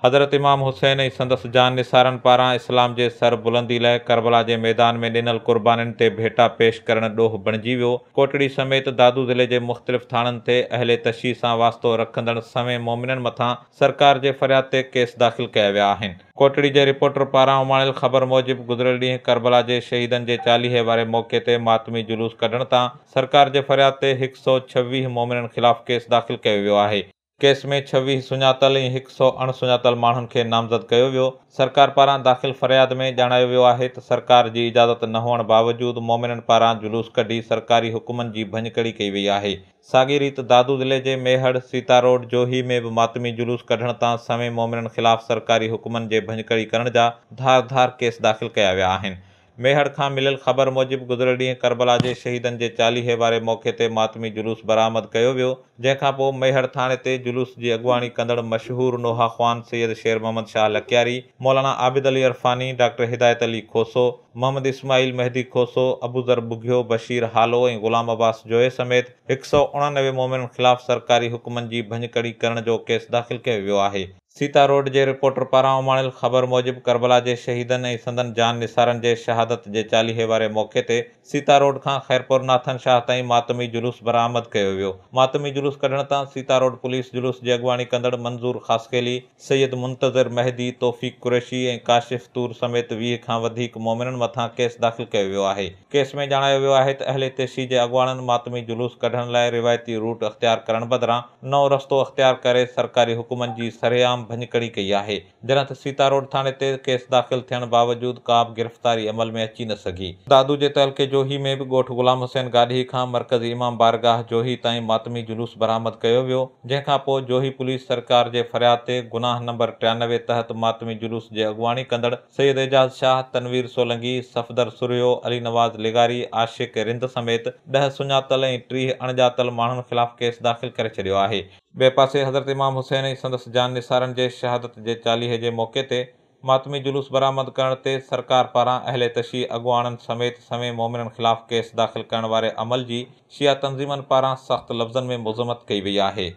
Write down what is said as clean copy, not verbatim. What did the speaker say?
हज़रत इमाम हुसैन ऐं संदसि जान निसारनि पारां इस्लाम जे सर बुलंदी लाइ करबला जे मैदान में ॾिनल कुर्बानीनि ते भेटा पेश करण ॾोह बणिजी वियो। कोटड़ी समेत दादू ज़िले जे मुख़्तलिफ़ थाणनि ते अहले तशय्युह सां वास्तो रखंदड़ सवें मोमिननि मथां सरकार जे फ़रियाद ते केस दाख़िल कया विया आहिनि। कोटड़ी जे रिपोर्टर पारां उमाणियल ख़बर मूजिबि गुज़िरियल ॾींहुं करबला जे शहीदनि जे 40 वारे मौक़े ते मातमी जुलूस कढण तां सरकार जे फ़रियाद ते 126 मोमिननि ख़िलाफ़ केस दाख़िल कयो वियो आहे। केस में 26 सुञातल ऐं 100 अणसुञातल माण्हुनि खे नामज़द कयो वियो। सरकार पारां दाख़िल फ़रियाद में ॼाणायो वियो आहे त सरकार जी इजाज़त न हुअण बावजूदि मोमिननि पारां जुलूस कढी सरकारी हुकुमनि जी भञकड़ी कई वई आहे। साॻी रीति दादू ज़िले जे मेहड़, सीता रोड, जोही में बि मातमी जुलूस कढण तां सवें मोमिननि ख़िलाफ़ सरकारी हुकुमनि जे भञकड़ी करण जा धार केस दाख़िल कया विया आहिनि। मेहड़ खां मिलियल ख़बर मूजिबि गुज़िरियल ॾींहुं करबला जे शहीदनि जे 40 वारे मौक़े ते मातमी जुलूस बरामद कयो वियो, जंहिंखां पोइ मेहड़ थाणे ते जुलूस जी अॻुवाणी कंदड़ मशहूर नोहा ख़्वान सैयद शेर मोहम्मद शाह लकियारी, मौलाना आबिद अली अरफानी, डॉक्टर हिदायत अली खोसो, मोहम्मद इस्माइल मेहदी खोसो, अबूज़र बुघियो, बशीर हालो ऐं ग़ुलाम अब्बास जोए समेत 189 मोमिननि ख़िलाफ़ सरकारी हुकुमनि जी भञकड़ी करण जो केस दाख़िल कयो वियो आहे। सीता रोड जे रिपोर्टर पारां उमाणियल ख़बर मूजिबि करबला जे शहीदनि ऐं संदनि जान निसारनि जे शहादत जे 40 वारे मौक़े ते सीता रोड खां खैरपुर नाथन शाह ताईं मातमी जुलूस बरामद कयो वियो। मातमी जुलूस कढण तां सीता रोड पुलिस जुलूस जी अॻुवाणी कंदड़ मंज़ूर ख़ासकेली, सैयद मुंतज़िर मेहदी, तौफ़ीक़ कुरैशी ऐं काशिफ़ तूर समेत 20 खां वधीक मोमिननि मथां केस दाख़िल कयो वियो आहे। केस में ॼाणायो वियो आहे त अहले तशय्युह जे अॻुवाणनि मातमी जुलूस कढण लाइ रिवायती रूट अख़्तियार करण बदिरां नओं रस्तो अख़्तियार करे सरकारी हुकुमनि जी सरेआम भञकड़ी कई आहे, जॾहिं त सीता रोड थाणे ते केस दाख़िल थियण बावजूदि का बि गिरफ़्तारी अमल में अची न सघी। दादू जे तहलके जोही में बि ॻोठ ग़ुलाम हुसैन गाॾी खां मरकज़ी इमाम बारगाह जोही ताईं मातमी जुलूस बरामद कयो वियो, जंहिंखां पोइ जोही पुलिस सरकार जे फ़रियाद ते गुनाह नंबर 93 तहत मातमी जुलूस जे अॻुवाणी कंदड़ सैयद एजाज़ शाह, तनवीर सोलंकी, सफ़दर सुरियो, अली नवाज़ लिगारी, आशिक़ रिंद समेत 10 सुञातल ऐं 30 अणॼातल माण्हुनि ख़िलाफ़ केस दाख़िल करे छॾियो आहे। ॿिए पासे हज़रत इमाम हुसैन ऐं संदसि जान निसारनि जे शहादत जे 40 जे मौक़े ते मातमी जुलूस बरामद करण ते सरकार पारां अहले तशय्युह अॻुवाणनि समेत सवें मोमिननि ख़िलाफ़ केस दाख़िल करण वारे अमल जी शिया तंज़ीमनि पारां सख़्त लफ़्ज़नि में मज़म्मत कई वई आहे।